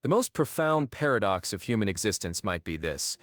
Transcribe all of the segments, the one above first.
The most profound paradox of human existence might be this: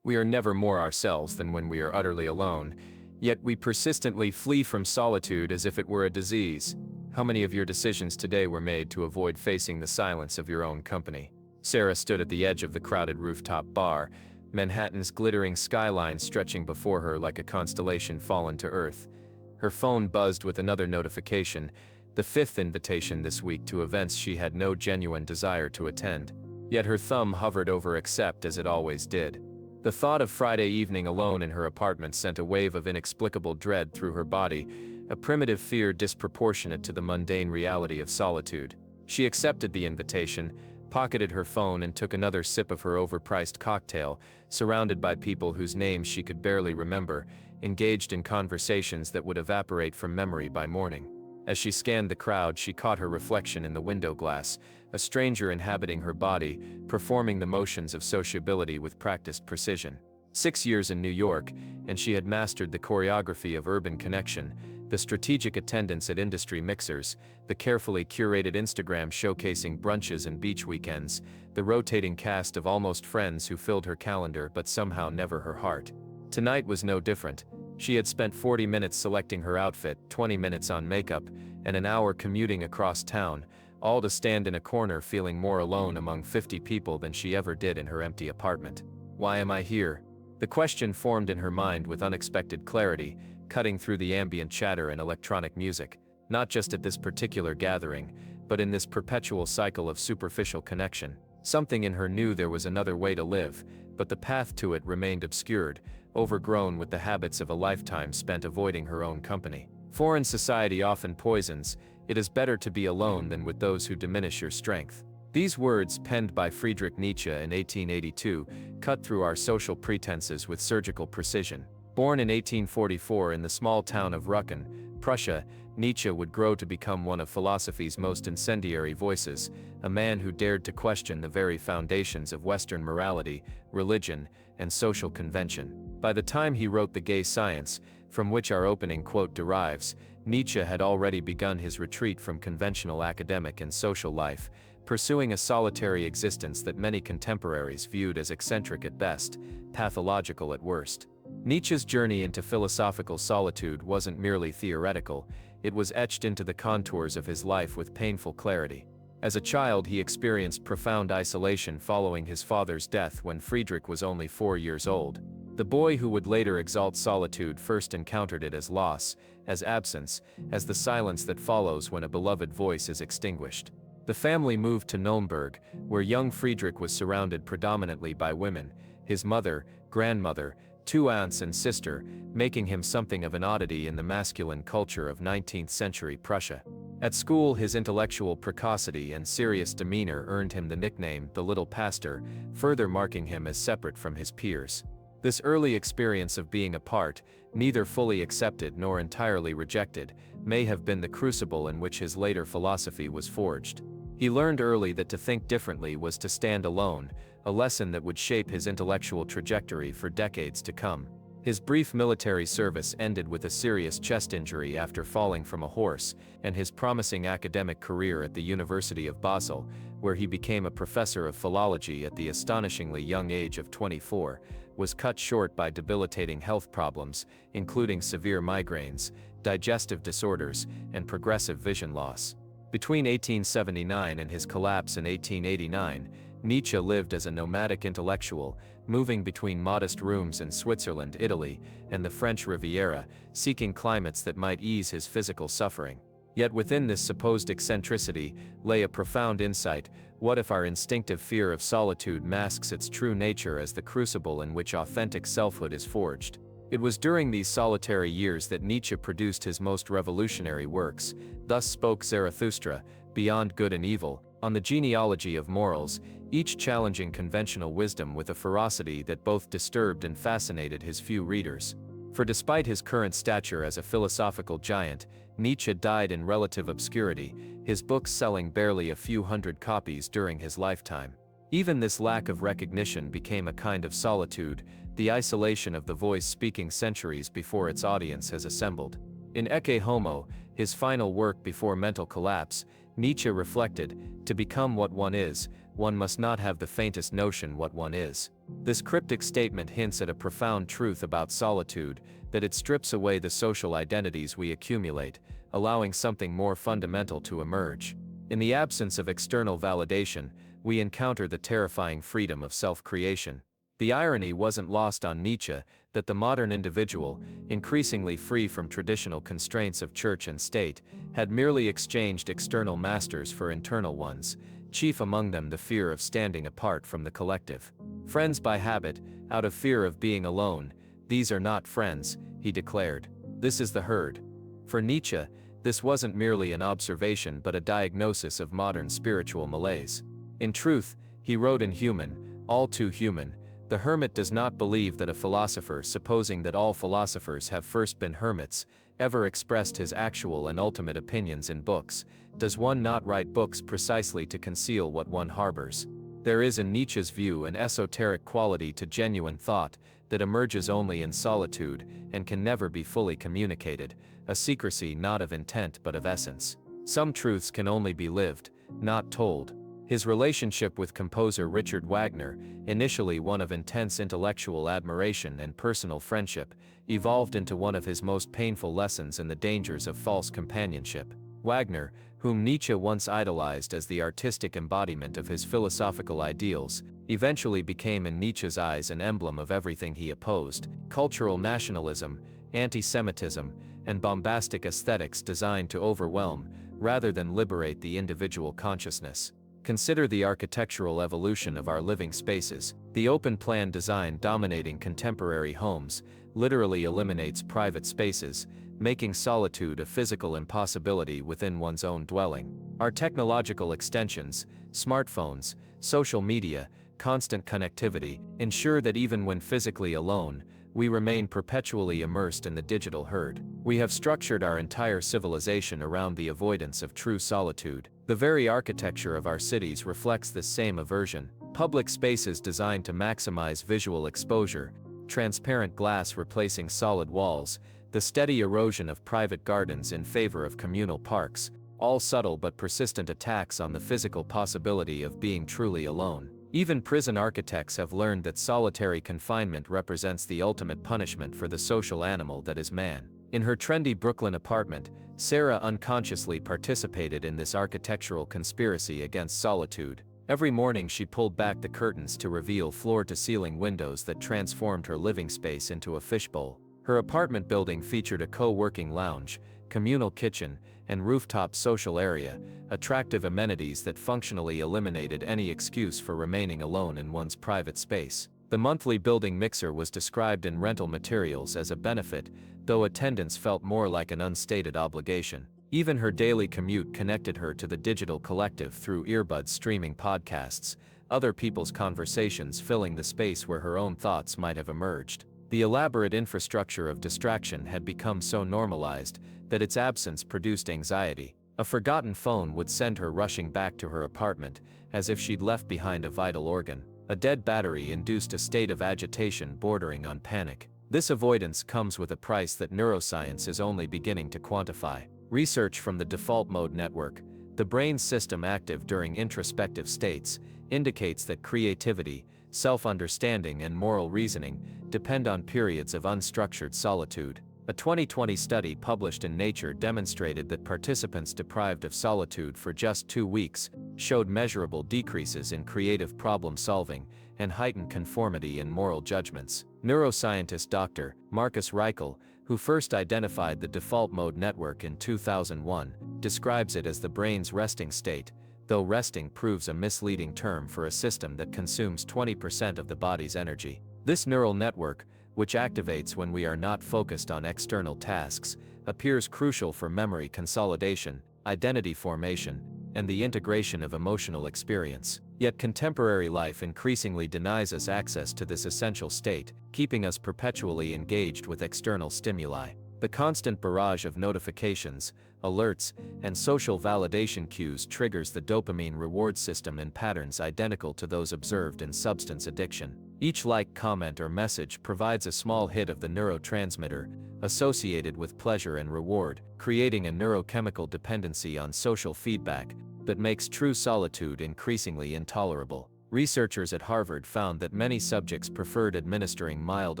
we are never more ourselves than when we are utterly alone, yet we persistently flee from solitude as if it were a disease. How many of your decisions today were made to avoid facing the silence of your own company? Sarah stood at the edge of the crowded rooftop bar, Manhattan's glittering skyline stretching before her like a constellation fallen to earth. Her phone buzzed with another notification, the fifth invitation this week to events she had no genuine desire to attend. Yet her thumb hovered over accept as it always did. The thought of Friday evening alone in her apartment sent a wave of inexplicable dread through her body, a primitive fear disproportionate to the mundane reality of solitude. She accepted the invitation, pocketed her phone and took another sip of her overpriced cocktail, surrounded by people whose names she could barely remember, engaged in conversations that would evaporate from memory by morning. As she scanned the crowd, she caught her reflection in the window glass, a stranger inhabiting her body, performing the motions of sociability with practiced precision. 6 years in New York, and she had mastered the choreography of urban connection, the strategic attendance at industry mixers, the carefully curated Instagram showcasing brunches and beach weekends, the rotating cast of almost friends who filled her calendar but somehow never her heart. Tonight was no different. She had spent 40 minutes selecting her outfit, 20 minutes on makeup, and an hour commuting across town, all to stand in a corner feeling more alone among 50 people than she ever did in her empty apartment. Why am I here? The question formed in her mind with unexpected clarity, cutting through the ambient chatter and electronic music, not just at this particular gathering, but in this perpetual cycle of superficial connection. Something in her knew there was another way to live, but the path to it remained obscured, overgrown with the habits of a lifetime spent avoiding her own company. Foreign society often poisons, "It is better to be alone than with those who diminish your strength." These words, penned by Friedrich Nietzsche in 1882, cut through our social pretenses with surgical precision. Born in 1844 in the small town of Rücken, Prussia, Nietzsche would grow to become one of philosophy's most incendiary voices, a man who dared to question the very foundations of Western morality, religion, and social convention. By the time he wrote The Gay Science, from which our opening quote derives, Nietzsche had already begun his retreat from conventional academic and social life, pursuing a solitary existence that many contemporaries viewed as eccentric at best, pathological at worst. Nietzsche's journey into philosophical solitude wasn't merely theoretical, it was etched into the contours of his life with painful clarity. As a child, he experienced profound isolation following his father's death when Friedrich was only 4 years old. The boy who would later exalt solitude first encountered it as loss, as absence, as the silence that follows when a beloved voice is extinguished. The family moved to Nuremberg, where young Friedrich was surrounded predominantly by women, his mother, grandmother, 2 aunts and sister, making him something of an oddity in the masculine culture of 19th-century Prussia. At school, his intellectual precocity and serious demeanor earned him the nickname the Little Pastor, further marking him as separate from his peers. This early experience of being apart, neither fully accepted nor entirely rejected, may have been the crucible in which his later philosophy was forged. He learned early that to think differently was to stand alone, a lesson that would shape his intellectual trajectory for decades to come. His brief military service ended with a serious chest injury after falling from a horse, and his promising academic career at the University of Basel, where he became a professor of philology at the astonishingly young age of 24, was cut short by debilitating health problems, including severe migraines, digestive disorders, and progressive vision loss. Between 1879 and his collapse in 1889, Nietzsche lived as a nomadic intellectual, moving between modest rooms in Switzerland, Italy, and the French Riviera, seeking climates that might ease his physical suffering. Yet within this supposed eccentricity lay a profound insight: what if our instinctive fear of solitude masks its true nature as the crucible in which authentic selfhood is forged? It was during these solitary years that Nietzsche produced his most revolutionary works. Thus spoke Zarathustra, Beyond Good and Evil, on the genealogy of morals, each challenging conventional wisdom with a ferocity that both disturbed and fascinated his few readers. For despite his current stature as a philosophical giant, Nietzsche died in relative obscurity, his books selling barely a few hundred copies during his lifetime. Even this lack of recognition became a kind of solitude, the isolation of the voice speaking centuries before its audience has assembled. In Ecce Homo, His final work before mental collapse, Nietzsche reflected, "To become what one is, one must not have the faintest notion what one is." This cryptic statement hints at a profound truth about solitude, that it strips away the social identities we accumulate, allowing something more fundamental to emerge. In the absence of external validation, we encounter the terrifying freedom of self-creation. The irony wasn't lost on Nietzsche that the modern individual, increasingly free from traditional constraints of church and state, had merely exchanged external masters for internal ones, chief among them the fear of standing apart from the collective. "Friends by habit, out of fear of being alone, these are not friends," he declared. "This is the herd." For Nietzsche, this wasn't merely an observation but a diagnosis of modern spiritual malaise. In truth, he wrote in Human, all too human, "The hermit does not believe that a philosopher, supposing that all philosophers have first been hermits, ever expressed his actual and ultimate opinions in books. Does one not write books precisely to conceal what one harbors?" There is in Nietzsche's view an esoteric quality to genuine thought that emerges only in solitude and can never be fully communicated, a secrecy not of intent but of essence. Some truths can only be lived, not told. His relationship with composer Richard Wagner, initially one of intense intellectual admiration and personal friendship, evolved into one of his most painful lessons in the dangers of false companionship. Wagner, whom Nietzsche once idolized as the artistic embodiment of his philosophical ideals, eventually became in Nietzsche's eyes an emblem of everything he opposed: cultural nationalism, anti-Semitism, and bombastic aesthetics designed to overwhelm, rather than liberate the individual consciousness. Consider the architectural evolution of our living spaces. The open-plan design dominating contemporary homes literally eliminates private spaces, making solitude a physical impossibility within one's own dwelling. Our technological extensions, smartphones, social media, constant connectivity, ensure that even when physically alone, we remain perpetually immersed in the digital herd. We have structured our entire civilization around the avoidance of true solitude. The very architecture of our cities reflects this same aversion. Public spaces designed to maximize visual exposure, transparent glass replacing solid walls, the steady erosion of private gardens in favor of communal parks, all subtle but persistent attacks on the physical possibility of being truly alone. Even prison architects have learned that solitary confinement represents the ultimate punishment for the social animal that is man. In her trendy Brooklyn apartment, Sarah unconsciously participated in this architectural conspiracy against solitude. Every morning she pulled back the curtains to reveal floor-to-ceiling windows that transformed her living space into a fishbowl. Her apartment building featured a co-working lounge, communal kitchen, and rooftop social area, attractive amenities that functionally eliminated any excuse for remaining alone in one's private space. The monthly building mixer was described in rental materials as a benefit, though attendance felt more like an unstated obligation. Even her daily commute connected her to the digital collective through earbuds streaming podcasts, other people's conversations filling the space where her own thoughts might have emerged. The elaborate infrastructure of distraction had become so normalized that its absence produced anxiety. A forgotten phone would send her rushing back to her apartment, as if she'd left behind a vital organ. A dead battery induced a state of agitation bordering on panic. This avoidance comes with a price that neuroscience is only beginning to quantify. Research from the default mode network, the brain's system active during introspective states, indicates that creativity, self-understanding, and moral reasoning depend on periods of unstructured solitude. A 2020 study published in Nature demonstrated that participants deprived of solitude for just 2 weeks showed measurable decreases in creative problem-solving and heightened conformity in moral judgments. Neuroscientist Dr. Marcus Reichel, who first identified the default mode network in 2001, describes it as the brain's resting state, though resting proves a misleading term for a system that consumes 20% of the body's energy. This neural network, which activates when we are not focused on external tasks, appears crucial for memory consolidation, identity formation, and the integration of emotional experience. Yet contemporary life increasingly denies us access to this essential state, keeping us perpetually engaged with external stimuli. The constant barrage of notifications, alerts, and social validation cues triggers the dopamine reward system in patterns identical to those observed in substance addiction. Each like, comment, or message provides a small hit of the neurotransmitter, associated with pleasure and reward, creating a neurochemical dependency on social feedback that makes true solitude increasingly intolerable. Researchers at Harvard found that many subjects preferred administering mild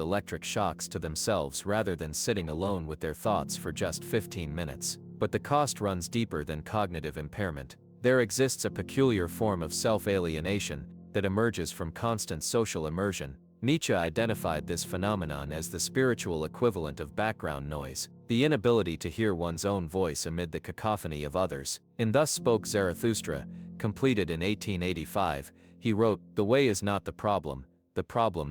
electric shocks to themselves rather than sitting alone with their thoughts for just 15 minutes. But the cost runs deeper than cognitive impairment. There exists a peculiar form of self-alienation that emerges from constant social immersion. Nietzsche identified this phenomenon as the spiritual equivalent of background noise, the inability to hear one's own voice amid the cacophony of others. In Thus Spoke Zarathustra, completed in 1885, he wrote, "The way is not the problem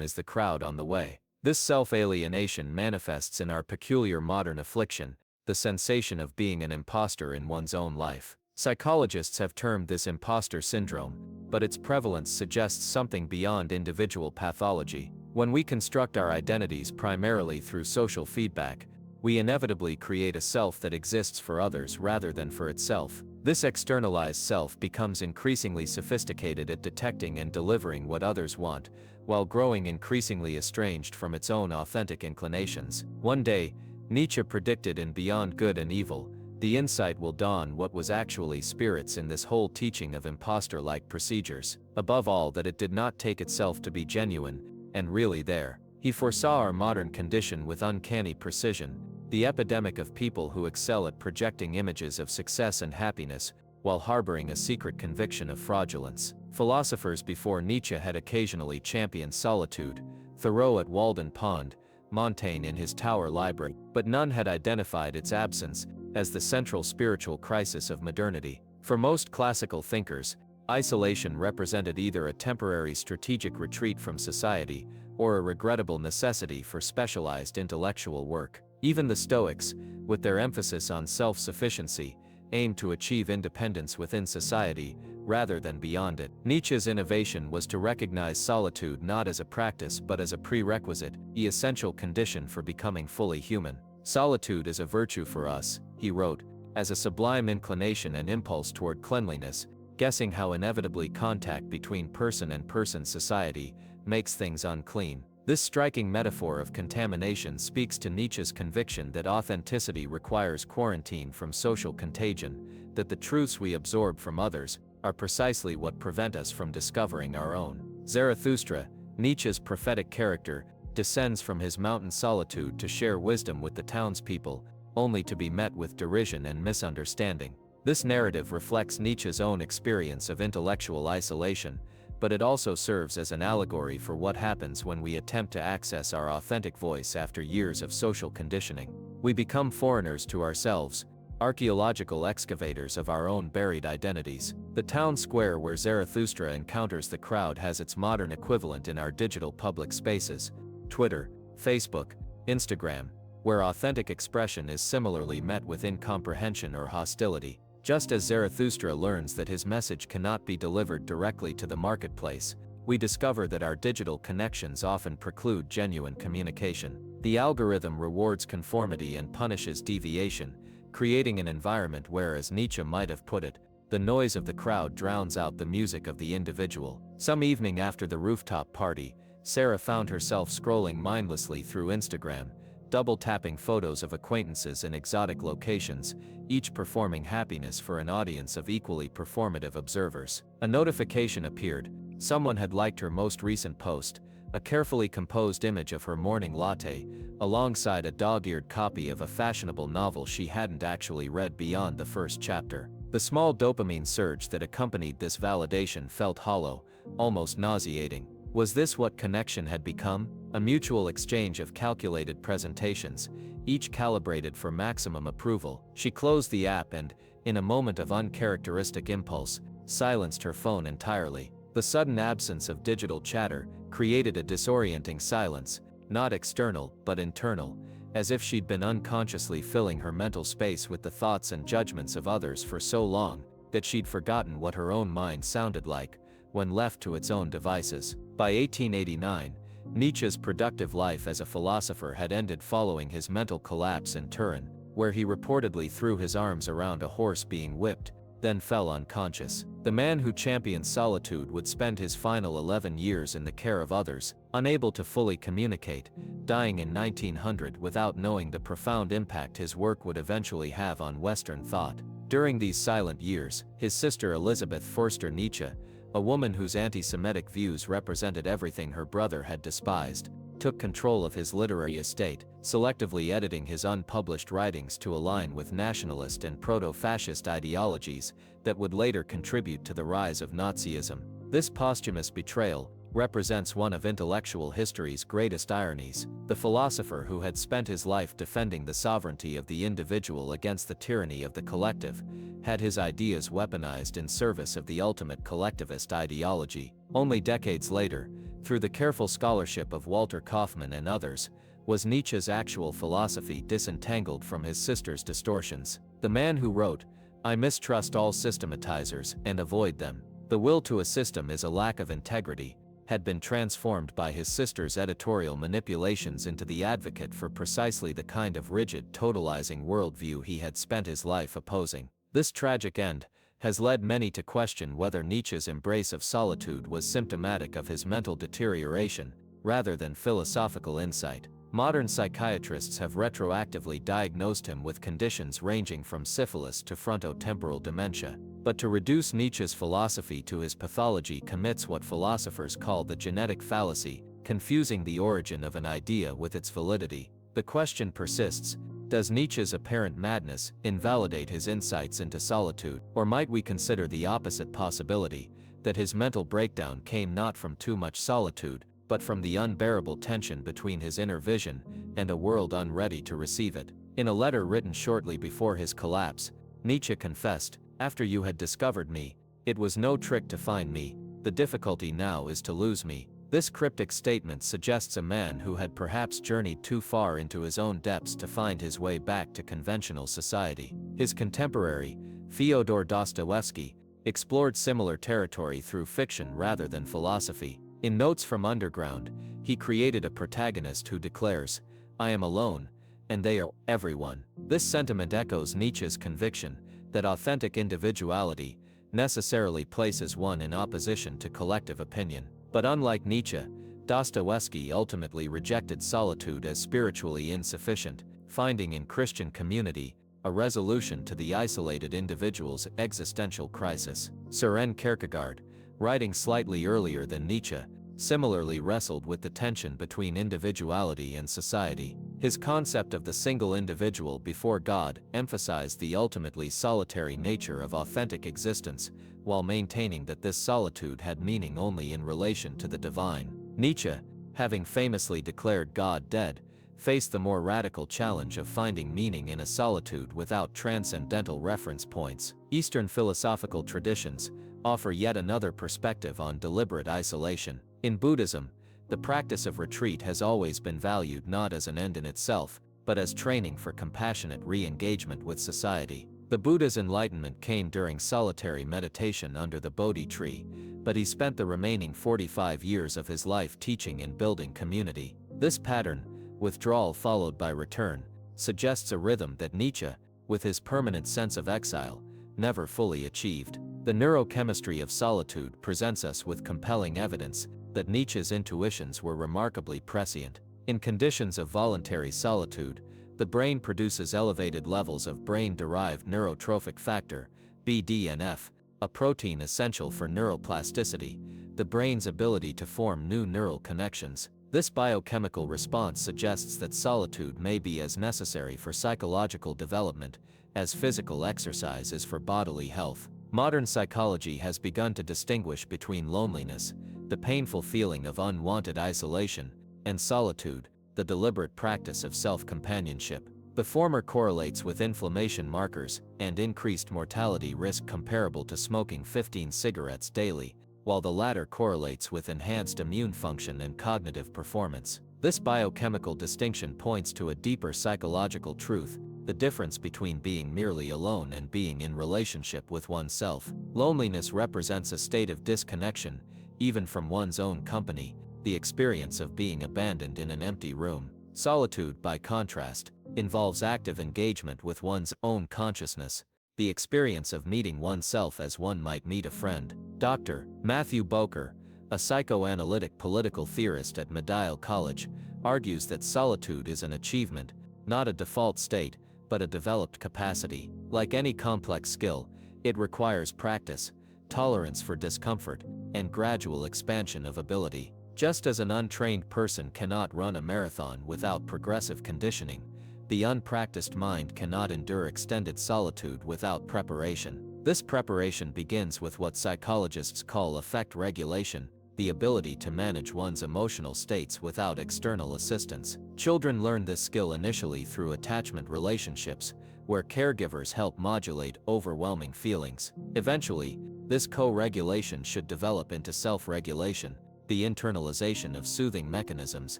is the crowd on the way." This self-alienation manifests in our peculiar modern affliction, the sensation of being an imposter in one's own life. Psychologists have termed this imposter syndrome, but its prevalence suggests something beyond individual pathology. When we construct our identities primarily through social feedback, we inevitably create a self that exists for others rather than for itself. This externalized self becomes increasingly sophisticated at detecting and delivering what others want, while growing increasingly estranged from its own authentic inclinations. One day, Nietzsche predicted in Beyond Good and Evil, the insight will dawn what was actually spirits in this whole teaching of imposter-like procedures. Above all, that it did not take itself to be genuine, and really there. He foresaw our modern condition with uncanny precision, the epidemic of people who excel at projecting images of success and happiness, while harboring a secret conviction of fraudulence. Philosophers before Nietzsche had occasionally championed solitude, Thoreau at Walden Pond, Montaigne in his Tower Library, but none had identified its absence as the central spiritual crisis of modernity. For most classical thinkers, isolation represented either a temporary strategic retreat from society or a regrettable necessity for specialized intellectual work. Even the Stoics, with their emphasis on self-sufficiency, aimed to achieve independence within society rather than beyond it. Nietzsche's innovation was to recognize solitude not as a practice but as a prerequisite, the essential condition for becoming fully human. "Solitude is a virtue for us," he wrote, "as a sublime inclination and impulse toward cleanliness, guessing how inevitably contact between person and person society makes things unclean." This striking metaphor of contamination speaks to Nietzsche's conviction that authenticity requires quarantine from social contagion, that the truths we absorb from others are precisely what prevent us from discovering our own. Zarathustra, Nietzsche's prophetic character, descends from his mountain solitude to share wisdom with the townspeople, only to be met with derision and misunderstanding. This narrative reflects Nietzsche's own experience of intellectual isolation, but it also serves as an allegory for what happens when we attempt to access our authentic voice after years of social conditioning. We become foreigners to ourselves, archaeological excavators of our own buried identities. The town square where Zarathustra encounters the crowd has its modern equivalent in our digital public spaces, Twitter, Facebook, Instagram, where authentic expression is similarly met with incomprehension or hostility. Just as Zarathustra learns that his message cannot be delivered directly to the marketplace, we discover that our digital connections often preclude genuine communication. The algorithm rewards conformity and punishes deviation, creating an environment where, as Nietzsche might have put it, the noise of the crowd drowns out the music of the individual. Some evening after the rooftop party, Sarah found herself scrolling mindlessly through Instagram, double-tapping photos of acquaintances in exotic locations, each performing happiness for an audience of equally performative observers. A notification appeared. Someone had liked her most recent post, a carefully composed image of her morning latte, alongside a dog-eared copy of a fashionable novel she hadn't actually read beyond the first chapter. The small dopamine surge that accompanied this validation felt hollow, almost nauseating. Was this what connection had become? A mutual exchange of calculated presentations, each calibrated for maximum approval. She closed the app and, in a moment of uncharacteristic impulse, silenced her phone entirely. The sudden absence of digital chatter created a disorienting silence, not external but internal, as if she'd been unconsciously filling her mental space with the thoughts and judgments of others for so long that she'd forgotten what her own mind sounded like when left to its own devices. By 1889, Nietzsche's productive life as a philosopher had ended following his mental collapse in Turin, where he reportedly threw his arms around a horse being whipped, then fell unconscious. The man who championed solitude would spend his final 11 years in the care of others, unable to fully communicate, dying in 1900 without knowing the profound impact his work would eventually have on Western thought. During these silent years, his sister Elizabeth Forster Nietzsche, a woman whose anti-Semitic views represented everything her brother had despised, took control of his literary estate, selectively editing his unpublished writings to align with nationalist and proto-fascist ideologies that would later contribute to the rise of Nazism. This posthumous betrayal represents one of intellectual history's greatest ironies. The philosopher who had spent his life defending the sovereignty of the individual against the tyranny of the collective had his ideas weaponized in service of the ultimate collectivist ideology. Only decades later, through the careful scholarship of Walter Kaufmann and others, was Nietzsche's actual philosophy disentangled from his sister's distortions. The man who wrote, "I mistrust all systematizers and avoid them. The will to a system is a lack of integrity," had been transformed by his sister's editorial manipulations into the advocate for precisely the kind of rigid, totalizing worldview he had spent his life opposing. This tragic end has led many to question whether Nietzsche's embrace of solitude was symptomatic of his mental deterioration, rather than philosophical insight. Modern psychiatrists have retroactively diagnosed him with conditions ranging from syphilis to frontotemporal dementia. But to reduce Nietzsche's philosophy to his pathology commits what philosophers call the genetic fallacy, confusing the origin of an idea with its validity. The question persists: does Nietzsche's apparent madness invalidate his insights into solitude, or might we consider the opposite possibility, that his mental breakdown came not from too much solitude, but from the unbearable tension between his inner vision and a world unready to receive it? In a letter written shortly before his collapse, Nietzsche confessed, "After you had discovered me, it was no trick to find me, the difficulty now is to lose me." This cryptic statement suggests a man who had perhaps journeyed too far into his own depths to find his way back to conventional society. His contemporary, Fyodor Dostoevsky, explored similar territory through fiction rather than philosophy. In Notes from Underground, he created a protagonist who declares, "I am alone, and they are everyone." This sentiment echoes Nietzsche's conviction that authentic individuality necessarily places one in opposition to collective opinion. But unlike Nietzsche, Dostoevsky ultimately rejected solitude as spiritually insufficient, finding in Christian community a resolution to the isolated individual's existential crisis. Søren Kierkegaard, writing slightly earlier than Nietzsche, similarly wrestled with the tension between individuality and society. His concept of the single individual before God emphasized the ultimately solitary nature of authentic existence, while maintaining that this solitude had meaning only in relation to the divine. Nietzsche, having famously declared God dead, faced the more radical challenge of finding meaning in a solitude without transcendental reference points. Eastern philosophical traditions offer yet another perspective on deliberate isolation. In Buddhism, the practice of retreat has always been valued not as an end in itself, but as training for compassionate re-engagement with society. The Buddha's enlightenment came during solitary meditation under the Bodhi tree, but he spent the remaining 45 years of his life teaching and building community. This pattern, withdrawal followed by return, suggests a rhythm that Nietzsche, with his permanent sense of exile, never fully achieved. The neurochemistry of solitude presents us with compelling evidence that Nietzsche's intuitions were remarkably prescient. In conditions of voluntary solitude, the brain produces elevated levels of brain-derived neurotrophic factor, BDNF, a protein essential for neuroplasticity, the brain's ability to form new neural connections. This biochemical response suggests that solitude may be as necessary for psychological development as physical exercise is for bodily health. Modern psychology has begun to distinguish between loneliness, the painful feeling of unwanted isolation, and solitude, the deliberate practice of self-companionship. The former correlates with inflammation markers and increased mortality risk comparable to smoking 15 cigarettes daily, while the latter correlates with enhanced immune function and cognitive performance. This biochemical distinction points to a deeper psychological truth: the difference between being merely alone and being in relationship with oneself. Loneliness represents a state of disconnection, even from one's own company, the experience of being abandoned in an empty room. Solitude, by contrast, involves active engagement with one's own consciousness, the experience of meeting oneself as one might meet a friend. Dr. Matthew Boker, a psychoanalytic political theorist at Medill College, argues that solitude is an achievement, not a default state, but a developed capacity. Like any complex skill, it requires practice, tolerance for discomfort, and gradual expansion of ability. Just as an untrained person cannot run a marathon without progressive conditioning, the unpracticed mind cannot endure extended solitude without preparation. This preparation begins with what psychologists call affect regulation, the ability to manage one's emotional states without external assistance. Children learn this skill initially through attachment relationships, where caregivers help modulate overwhelming feelings. Eventually, this co-regulation should develop into self-regulation, the internalization of soothing mechanisms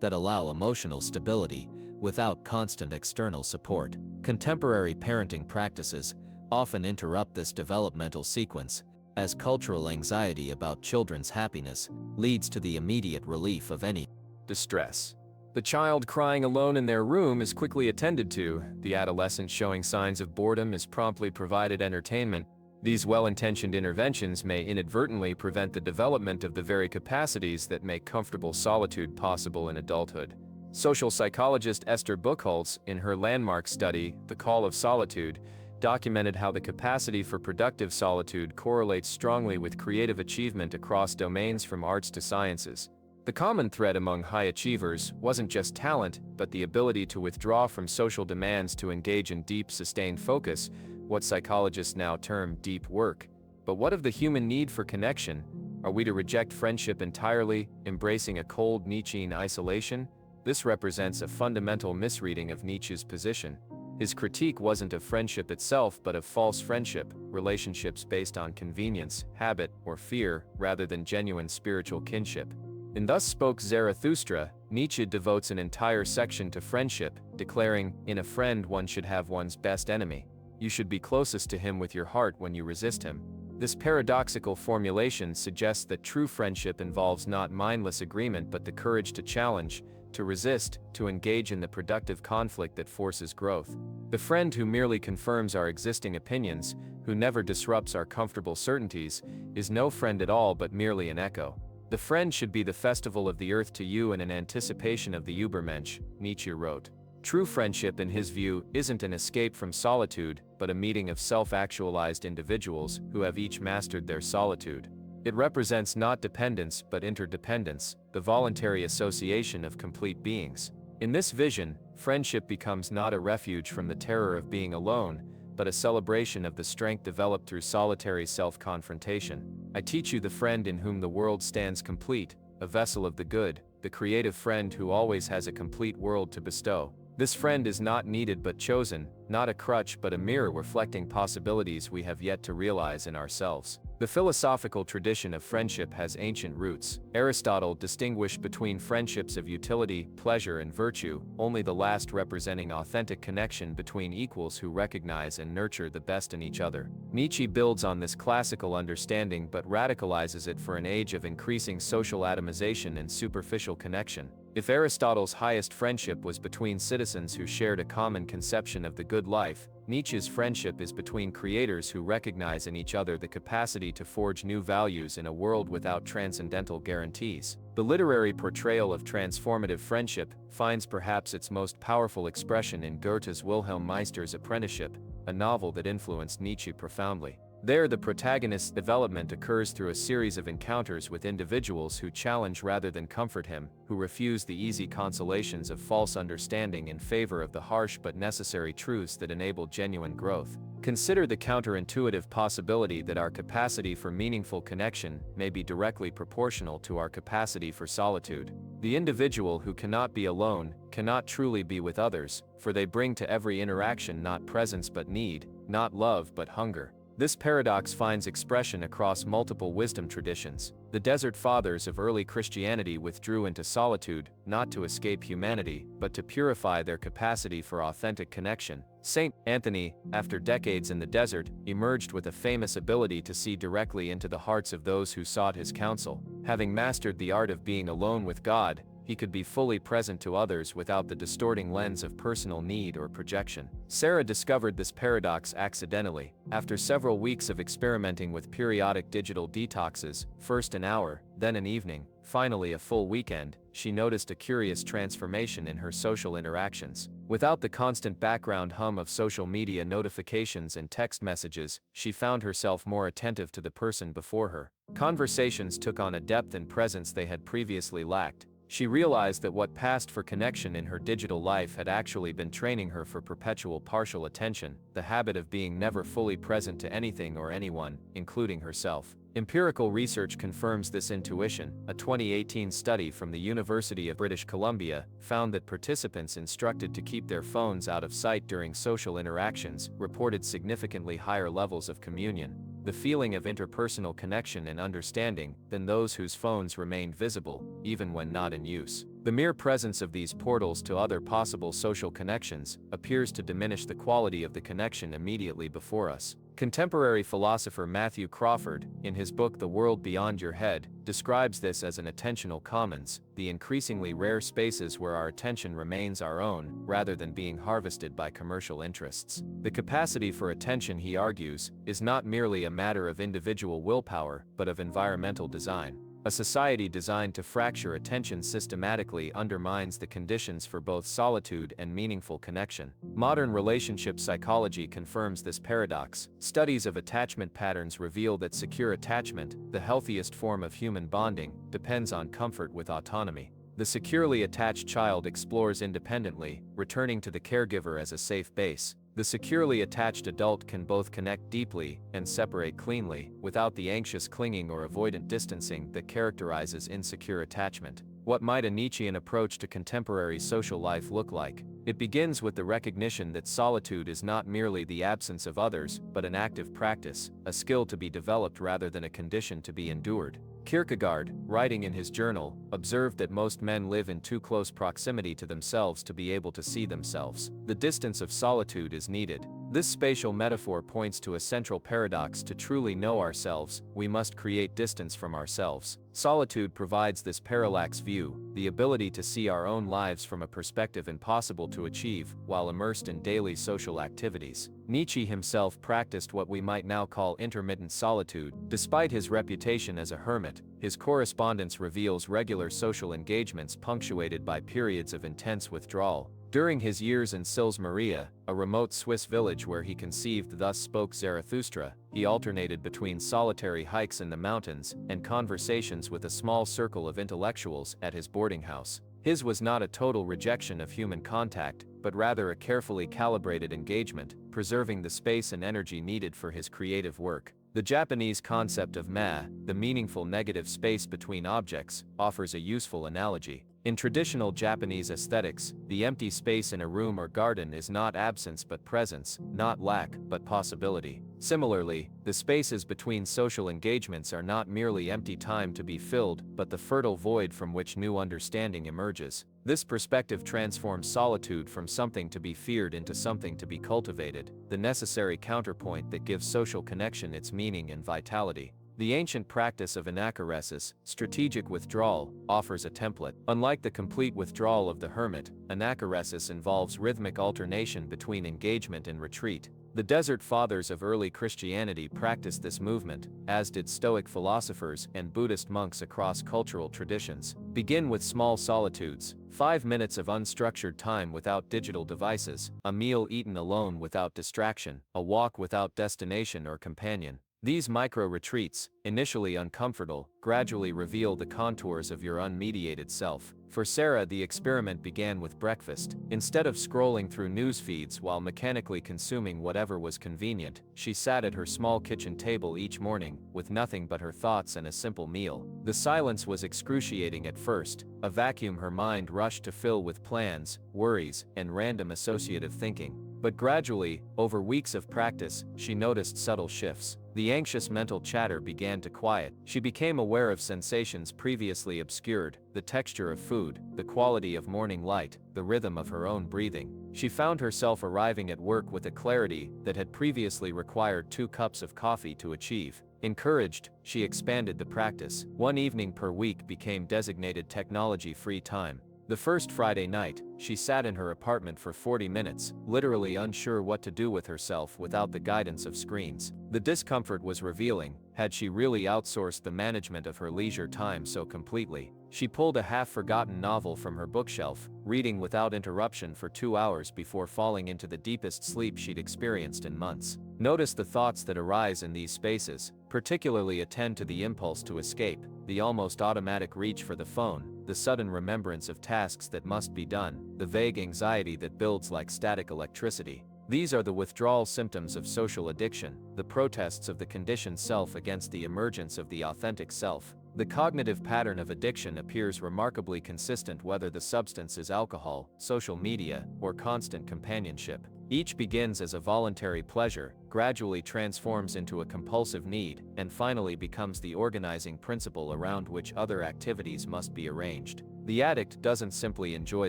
that allow emotional stability without constant external support. Contemporary parenting practices often interrupt this developmental sequence, as cultural anxiety about children's happiness leads to the immediate relief of any distress. The child crying alone in their room is quickly attended to. The adolescent showing signs of boredom is promptly provided entertainment. These well-intentioned interventions may inadvertently prevent the development of the very capacities that make comfortable solitude possible in adulthood. Social psychologist Esther Buchholz, in her landmark study, The Call of Solitude, documented how the capacity for productive solitude correlates strongly with creative achievement across domains from arts to sciences. The common thread among high achievers wasn't just talent, but the ability to withdraw from social demands to engage in deep, sustained focus, what psychologists now term deep work. But what of the human need for connection? Are we to reject friendship entirely, embracing a cold Nietzschean isolation? This represents a fundamental misreading of Nietzsche's position. His critique wasn't of friendship itself but of false friendship, relationships based on convenience, habit, or fear, rather than genuine spiritual kinship. In Thus Spoke Zarathustra, Nietzsche devotes an entire section to friendship, declaring, "In a friend one should have one's best enemy. You should be closest to him with your heart when you resist him." This paradoxical formulation suggests that true friendship involves not mindless agreement but the courage to challenge, to resist, to engage in the productive conflict that forces growth. The friend who merely confirms our existing opinions, who never disrupts our comfortable certainties, is no friend at all but merely an echo. The friend should be the festival of the earth to you and an anticipation of the Übermensch, Nietzsche wrote. True friendship, in his view, isn't an escape from solitude, but a meeting of self-actualized individuals who have each mastered their solitude. It represents not dependence but interdependence, the voluntary association of complete beings. In this vision, friendship becomes not a refuge from the terror of being alone, but a celebration of the strength developed through solitary self-confrontation. I teach you the friend in whom the world stands complete, a vessel of the good, the creative friend who always has a complete world to bestow. This friend is not needed but chosen, not a crutch but a mirror reflecting possibilities we have yet to realize in ourselves. The philosophical tradition of friendship has ancient roots. Aristotle distinguished between friendships of utility, pleasure, and virtue, only the last representing authentic connection between equals who recognize and nurture the best in each other. Nietzsche builds on this classical understanding but radicalizes it for an age of increasing social atomization and superficial connection. If Aristotle's highest friendship was between citizens who shared a common conception of the good life, Nietzsche's friendship is between creators who recognize in each other the capacity to forge new values in a world without transcendental guarantees. The literary portrayal of transformative friendship finds perhaps its most powerful expression in Goethe's Wilhelm Meister's Apprenticeship, a novel that influenced Nietzsche profoundly. There, the protagonist's development occurs through a series of encounters with individuals who challenge rather than comfort him, who refuse the easy consolations of false understanding in favor of the harsh but necessary truths that enable genuine growth. Consider the counterintuitive possibility that our capacity for meaningful connection may be directly proportional to our capacity for solitude. The individual who cannot be alone cannot truly be with others, for they bring to every interaction not presence but need, not love but hunger. This paradox finds expression across multiple wisdom traditions. The Desert Fathers of early Christianity withdrew into solitude, not to escape humanity, but to purify their capacity for authentic connection. Saint Anthony, after decades in the desert, emerged with a famous ability to see directly into the hearts of those who sought his counsel. Having mastered the art of being alone with God, he could be fully present to others without the distorting lens of personal need or projection. Sarah discovered this paradox accidentally. After several weeks of experimenting with periodic digital detoxes, first an hour, then an evening, finally a full weekend, she noticed a curious transformation in her social interactions. Without the constant background hum of social media notifications and text messages, she found herself more attentive to the person before her. Conversations took on a depth and presence they had previously lacked. She realized that what passed for connection in her digital life had actually been training her for perpetual partial attention, the habit of being never fully present to anything or anyone, including herself. Empirical research confirms this intuition. A 2018 study from the University of British Columbia found that participants instructed to keep their phones out of sight during social interactions reported significantly higher levels of communion, the feeling of interpersonal connection and understanding, than those whose phones remained visible, even when not in use. The mere presence of these portals to other possible social connections appears to diminish the quality of the connection immediately before us. Contemporary philosopher Matthew Crawford, in his book The World Beyond Your Head, describes this as an attentional commons, the increasingly rare spaces where our attention remains our own, rather than being harvested by commercial interests. The capacity for attention, he argues, is not merely a matter of individual willpower, but of environmental design. A society designed to fracture attention systematically undermines the conditions for both solitude and meaningful connection. Modern relationship psychology confirms this paradox. Studies of attachment patterns reveal that secure attachment, the healthiest form of human bonding, depends on comfort with autonomy. The securely attached child explores independently, returning to the caregiver as a safe base. The securely attached adult can both connect deeply and separate cleanly, without the anxious clinging or avoidant distancing that characterizes insecure attachment. What might a Nietzschean approach to contemporary social life look like? It begins with the recognition that solitude is not merely the absence of others, but an active practice, a skill to be developed rather than a condition to be endured. Kierkegaard, writing in his journal, observed that most men live in too close proximity to themselves to be able to see themselves. The distance of solitude is needed. This spatial metaphor points to a central paradox. To truly know ourselves, we must create distance from ourselves. Solitude provides this parallax view, the ability to see our own lives from a perspective impossible to achieve while immersed in daily social activities. Nietzsche himself practiced what we might now call intermittent solitude. Despite his reputation as a hermit, his correspondence reveals regular social engagements punctuated by periods of intense withdrawal. During his years in Sils Maria, a remote Swiss village where he conceived Thus Spoke Zarathustra, he alternated between solitary hikes in the mountains and conversations with a small circle of intellectuals at his boarding house. His was not a total rejection of human contact, but rather a carefully calibrated engagement, preserving the space and energy needed for his creative work. The Japanese concept of ma, the meaningful negative space between objects, offers a useful analogy. In traditional Japanese aesthetics, the empty space in a room or garden is not absence but presence, not lack but possibility. Similarly, the spaces between social engagements are not merely empty time to be filled, but the fertile void from which new understanding emerges. This perspective transforms solitude from something to be feared into something to be cultivated, the necessary counterpoint that gives social connection its meaning and vitality. The ancient practice of anachoresis, strategic withdrawal, offers a template. Unlike the complete withdrawal of the hermit, anachoresis involves rhythmic alternation between engagement and retreat. The Desert Fathers of early Christianity practiced this movement, as did Stoic philosophers and Buddhist monks across cultural traditions. Begin with small solitudes, 5 minutes of unstructured time without digital devices, a meal eaten alone without distraction, a walk without destination or companion. These micro-retreats, initially uncomfortable, gradually reveal the contours of your unmediated self. For Sarah, the experiment began with breakfast. Instead of scrolling through news feeds while mechanically consuming whatever was convenient, she sat at her small kitchen table each morning, with nothing but her thoughts and a simple meal. The silence was excruciating at first, a vacuum her mind rushed to fill with plans, worries, and random associative thinking. But gradually, over weeks of practice, she noticed subtle shifts. The anxious mental chatter began to quiet. She became aware of sensations previously obscured, the texture of food, the quality of morning light, the rhythm of her own breathing. She found herself arriving at work with a clarity that had previously required 2 cups of coffee to achieve. Encouraged, she expanded the practice. One evening per week became designated technology-free time. The first Friday night, she sat in her apartment for 40 minutes, literally unsure what to do with herself without the guidance of screens. The discomfort was revealing. Had she really outsourced the management of her leisure time so completely? She pulled a half-forgotten novel from her bookshelf, reading without interruption for 2 hours before falling into the deepest sleep she'd experienced in months. Notice the thoughts that arise in these spaces. Particularly attend to the impulse to escape, the almost automatic reach for the phone, the sudden remembrance of tasks that must be done, the vague anxiety that builds like static electricity. These are the withdrawal symptoms of social addiction, the protests of the conditioned self against the emergence of the authentic self. The cognitive pattern of addiction appears remarkably consistent whether the substance is alcohol, social media, or constant companionship. Each begins as a voluntary pleasure, gradually transforms into a compulsive need, and finally becomes the organizing principle around which other activities must be arranged. The addict doesn't simply enjoy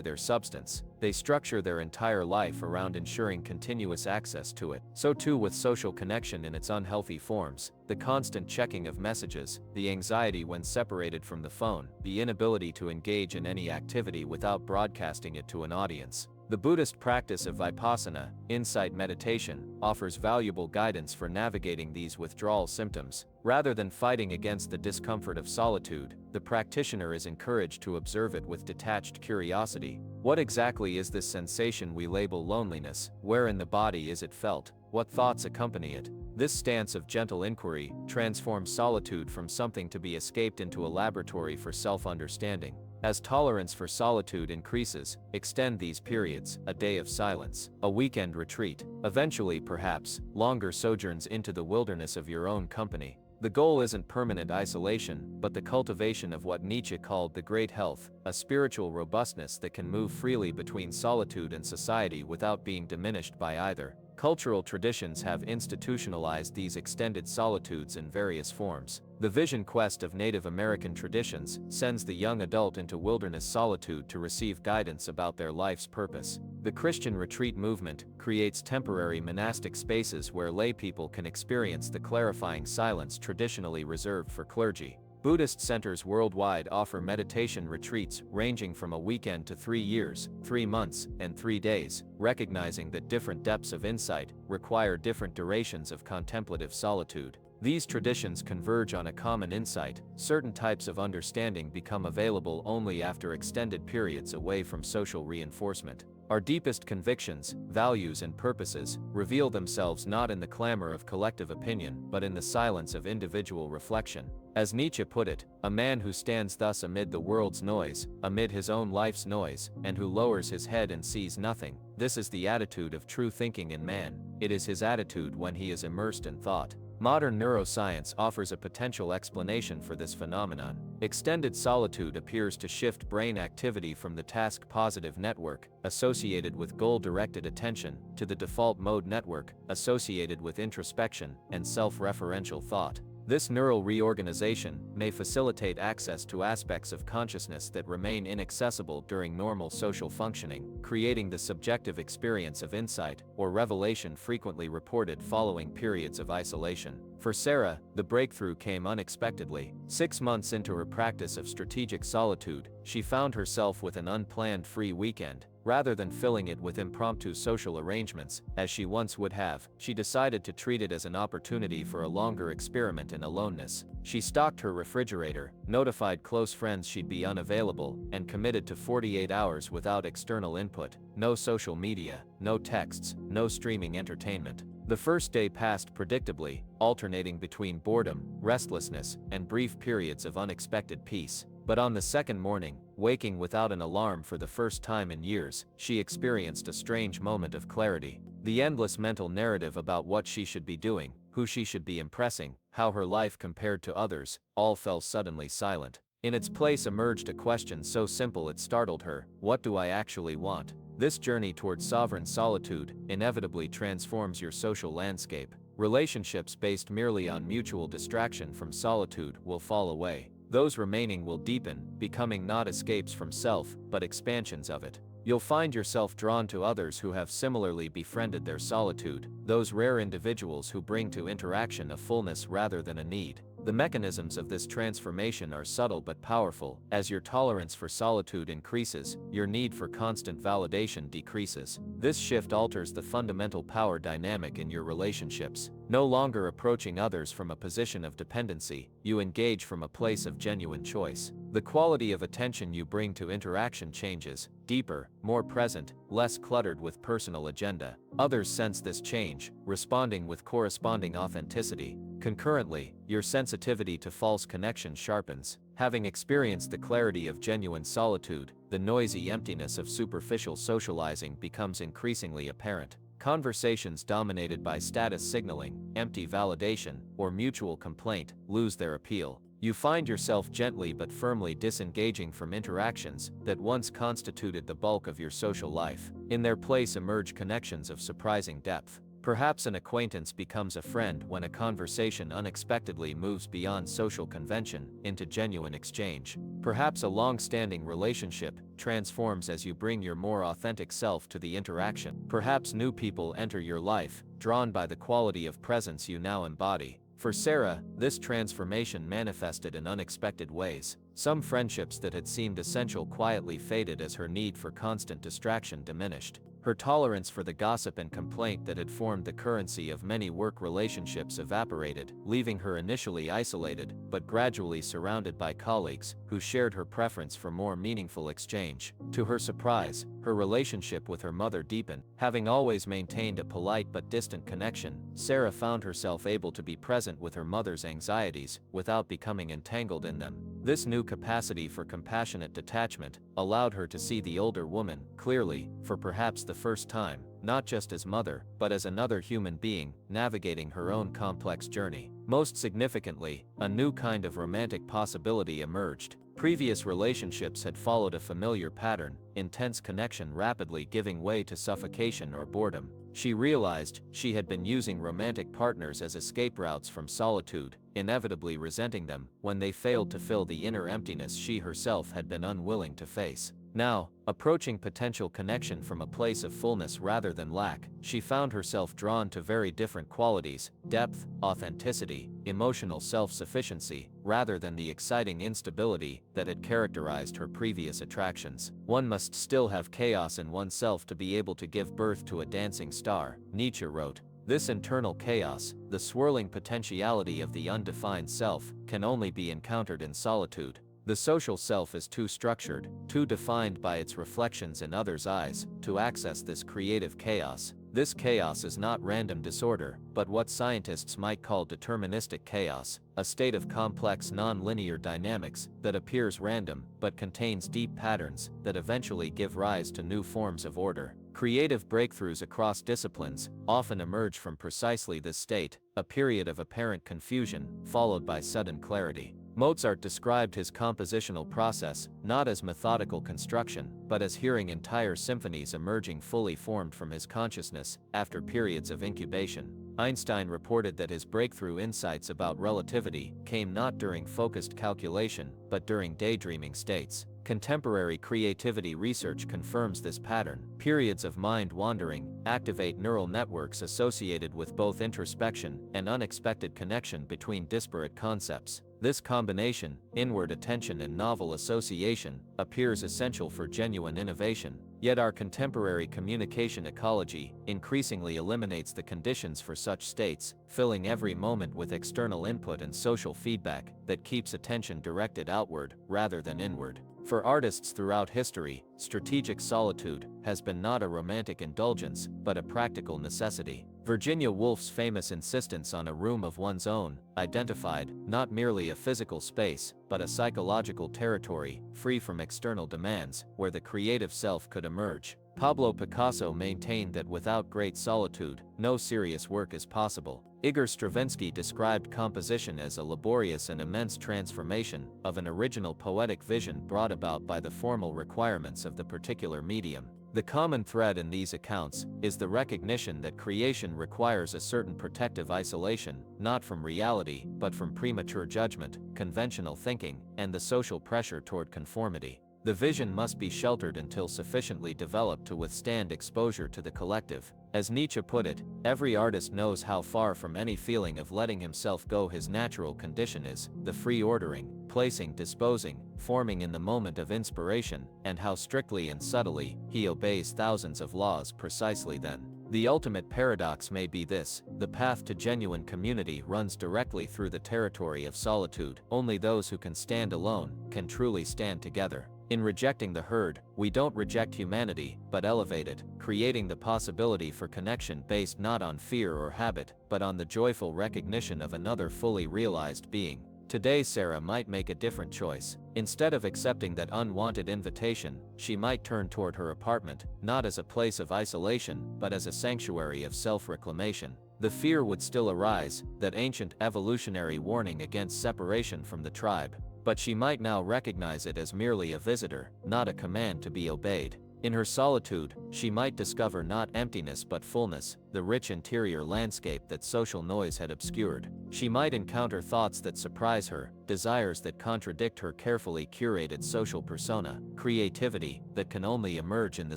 their substance, they structure their entire life around ensuring continuous access to it. So too with social connection in its unhealthy forms, the constant checking of messages, the anxiety when separated from the phone, the inability to engage in any activity without broadcasting it to an audience. The Buddhist practice of vipassana, insight meditation, offers valuable guidance for navigating these withdrawal symptoms. Rather than fighting against the discomfort of solitude, the practitioner is encouraged to observe it with detached curiosity. What exactly is this sensation we label loneliness? Where in the body is it felt? What thoughts accompany it? This stance of gentle inquiry transforms solitude from something to be escaped into a laboratory for self-understanding. As tolerance for solitude increases, extend these periods, a day of silence, a weekend retreat, eventually perhaps, longer sojourns into the wilderness of your own company. The goal isn't permanent isolation, but the cultivation of what Nietzsche called the great health, a spiritual robustness that can move freely between solitude and society without being diminished by either. Cultural traditions have institutionalized these extended solitudes in various forms. The vision quest of Native American traditions sends the young adult into wilderness solitude to receive guidance about their life's purpose. The Christian retreat movement creates temporary monastic spaces where laypeople can experience the clarifying silence traditionally reserved for clergy. Buddhist centers worldwide offer meditation retreats ranging from a weekend to 3 years, 3 months, and 3 days, recognizing that different depths of insight require different durations of contemplative solitude. These traditions converge on a common insight: certain types of understanding become available only after extended periods away from social reinforcement. Our deepest convictions, values, and purposes reveal themselves not in the clamor of collective opinion, but in the silence of individual reflection. As Nietzsche put it, a man who stands thus amid the world's noise, amid his own life's noise, and who lowers his head and sees nothing, this is the attitude of true thinking in man. It is his attitude when he is immersed in thought. Modern neuroscience offers a potential explanation for this phenomenon. Extended solitude appears to shift brain activity from the task-positive network, associated with goal-directed attention, to the default mode network, associated with introspection and self-referential thought. This neural reorganization may facilitate access to aspects of consciousness that remain inaccessible during normal social functioning, creating the subjective experience of insight or revelation frequently reported following periods of isolation. For Sarah, the breakthrough came unexpectedly. 6 months into her practice of strategic solitude, she found herself with an unplanned free weekend. Rather than filling it with impromptu social arrangements, as she once would have, she decided to treat it as an opportunity for a longer experiment in aloneness. She stocked her refrigerator, notified close friends she'd be unavailable, and committed to 48 hours without external input. No social media, no texts, no streaming entertainment. The first day passed predictably, alternating between boredom, restlessness, and brief periods of unexpected peace. But on the second morning, waking without an alarm for the first time in years, she experienced a strange moment of clarity. The endless mental narrative about what she should be doing, who she should be impressing, how her life compared to others, all fell suddenly silent. In its place emerged a question so simple it startled her: what do I actually want? This journey toward sovereign solitude inevitably transforms your social landscape. Relationships based merely on mutual distraction from solitude will fall away. Those remaining will deepen, becoming not escapes from self, but expansions of it. You'll find yourself drawn to others who have similarly befriended their solitude, those rare individuals who bring to interaction a fullness rather than a need. The mechanisms of this transformation are subtle but powerful. As your tolerance for solitude increases, your need for constant validation decreases. This shift alters the fundamental power dynamic in your relationships. No longer approaching others from a position of dependency, you engage from a place of genuine choice. The quality of attention you bring to interaction changes, deeper, more present, less cluttered with personal agenda. Others sense this change, responding with corresponding authenticity. Concurrently, your sensitivity to false connection sharpens. Having experienced the clarity of genuine solitude, the noisy emptiness of superficial socializing becomes increasingly apparent. Conversations dominated by status signaling, empty validation, or mutual complaint lose their appeal. You find yourself gently but firmly disengaging from interactions that once constituted the bulk of your social life. In their place emerge connections of surprising depth. Perhaps an acquaintance becomes a friend when a conversation unexpectedly moves beyond social convention into genuine exchange. Perhaps a long-standing relationship transforms as you bring your more authentic self to the interaction. Perhaps new people enter your life, drawn by the quality of presence you now embody. For Sarah, this transformation manifested in unexpected ways. Some friendships that had seemed essential quietly faded as her need for constant distraction diminished. Her tolerance for the gossip and complaint that had formed the currency of many work relationships evaporated, leaving her initially isolated, but gradually surrounded by colleagues who shared her preference for more meaningful exchange. To her surprise, her relationship with her mother deepened. Having always maintained a polite but distant connection, Sarah found herself able to be present with her mother's anxieties without becoming entangled in them. This new capacity for compassionate detachment allowed her to see the older woman clearly, for perhaps the first time, not just as mother, but as another human being, navigating her own complex journey. Most significantly, a new kind of romantic possibility emerged. Previous relationships had followed a familiar pattern, intense connection rapidly giving way to suffocation or boredom. She realized she had been using romantic partners as escape routes from solitude, inevitably resenting them when they failed to fill the inner emptiness she herself had been unwilling to face. Now, approaching potential connection from a place of fullness rather than lack, she found herself drawn to very different qualities: depth, authenticity, emotional self-sufficiency, rather than the exciting instability that had characterized her previous attractions. One must still have chaos in oneself to be able to give birth to a dancing star, Nietzsche wrote. This internal chaos, the swirling potentiality of the undefined self, can only be encountered in solitude. The social self is too structured, too defined by its reflections in others' eyes, to access this creative chaos. This chaos is not random disorder, but what scientists might call deterministic chaos, a state of complex non-linear dynamics that appears random but contains deep patterns that eventually give rise to new forms of order. Creative breakthroughs across disciplines often emerge from precisely this state, a period of apparent confusion followed by sudden clarity. Mozart described his compositional process not as methodical construction, but as hearing entire symphonies emerging fully formed from his consciousness after periods of incubation. Einstein reported that his breakthrough insights about relativity came not during focused calculation, but during daydreaming states. Contemporary creativity research confirms this pattern. Periods of mind wandering activate neural networks associated with both introspection and unexpected connection between disparate concepts. This combination, inward attention and novel association, appears essential for genuine innovation. Yet our contemporary communication ecology increasingly eliminates the conditions for such states, filling every moment with external input and social feedback that keeps attention directed outward rather than inward. For artists throughout history, strategic solitude has been not a romantic indulgence, but a practical necessity. Virginia Woolf's famous insistence on a room of one's own identified not merely a physical space, but a psychological territory, free from external demands, where the creative self could emerge. Pablo Picasso maintained that without great solitude, no serious work is possible. Igor Stravinsky described composition as a laborious and immense transformation of an original poetic vision brought about by the formal requirements of the particular medium. The common thread in these accounts is the recognition that creation requires a certain protective isolation, not from reality, but from premature judgment, conventional thinking, and the social pressure toward conformity. The vision must be sheltered until sufficiently developed to withstand exposure to the collective. As Nietzsche put it, every artist knows how far from any feeling of letting himself go his natural condition is, the free ordering, placing, disposing, forming in the moment of inspiration, and how strictly and subtly he obeys thousands of laws precisely then. The ultimate paradox may be this: the path to genuine community runs directly through the territory of solitude. Only those who can stand alone can truly stand together. In rejecting the herd, we don't reject humanity, but elevate it, creating the possibility for connection based not on fear or habit, but on the joyful recognition of another fully realized being. Today Sarah might make a different choice. Instead of accepting that unwanted invitation, she might turn toward her apartment, not as a place of isolation, but as a sanctuary of self-reclamation. The fear would still arise, that ancient evolutionary warning against separation from the tribe, but she might now recognize it as merely a visitor, not a command to be obeyed. In her solitude, she might discover not emptiness but fullness, the rich interior landscape that social noise had obscured. She might encounter thoughts that surprise her, desires that contradict her carefully curated social persona, creativity that can only emerge in the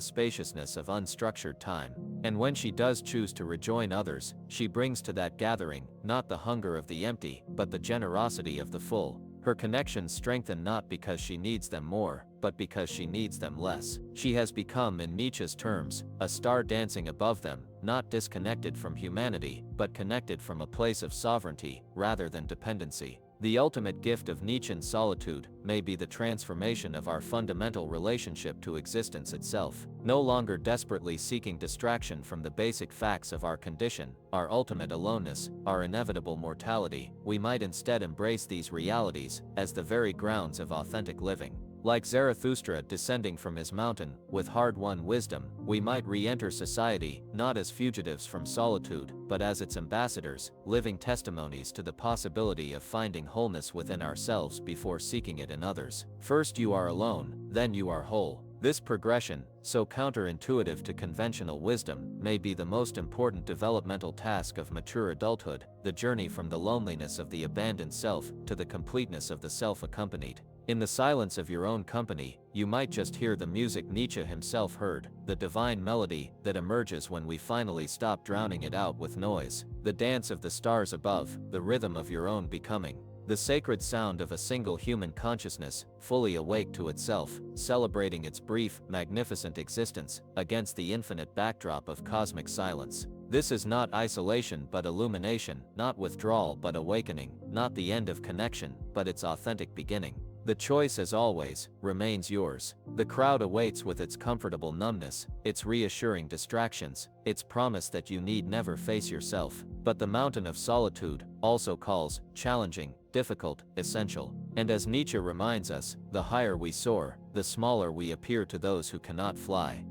spaciousness of unstructured time. And when she does choose to rejoin others, she brings to that gathering not the hunger of the empty, but the generosity of the full. Her connections strengthen not because she needs them more, but because she needs them less. She has become, in Nietzsche's terms, a star dancing above them, not disconnected from humanity, but connected from a place of sovereignty, rather than dependency. The ultimate gift of Nietzschean solitude may be the transformation of our fundamental relationship to existence itself. No longer desperately seeking distraction from the basic facts of our condition, our ultimate aloneness, our inevitable mortality, we might instead embrace these realities as the very grounds of authentic living. Like Zarathustra descending from his mountain, with hard-won wisdom, we might re-enter society, not as fugitives from solitude, but as its ambassadors, living testimonies to the possibility of finding wholeness within ourselves before seeking it in others. First you are alone, then you are whole. This progression, so counterintuitive to conventional wisdom, may be the most important developmental task of mature adulthood, the journey from the loneliness of the abandoned self to the completeness of the self-accompanied. In the silence of your own company, you might just hear the music Nietzsche himself heard, the divine melody that emerges when we finally stop drowning it out with noise, the dance of the stars above, the rhythm of your own becoming. The sacred sound of a single human consciousness, fully awake to itself, celebrating its brief, magnificent existence, against the infinite backdrop of cosmic silence. This is not isolation but illumination, not withdrawal but awakening, not the end of connection, but its authentic beginning. The choice, as always, remains yours. The crowd awaits with its comfortable numbness, its reassuring distractions, its promise that you need never face yourself. But the mountain of solitude also calls, challenging, difficult, essential. And as Nietzsche reminds us, the higher we soar, the smaller we appear to those who cannot fly.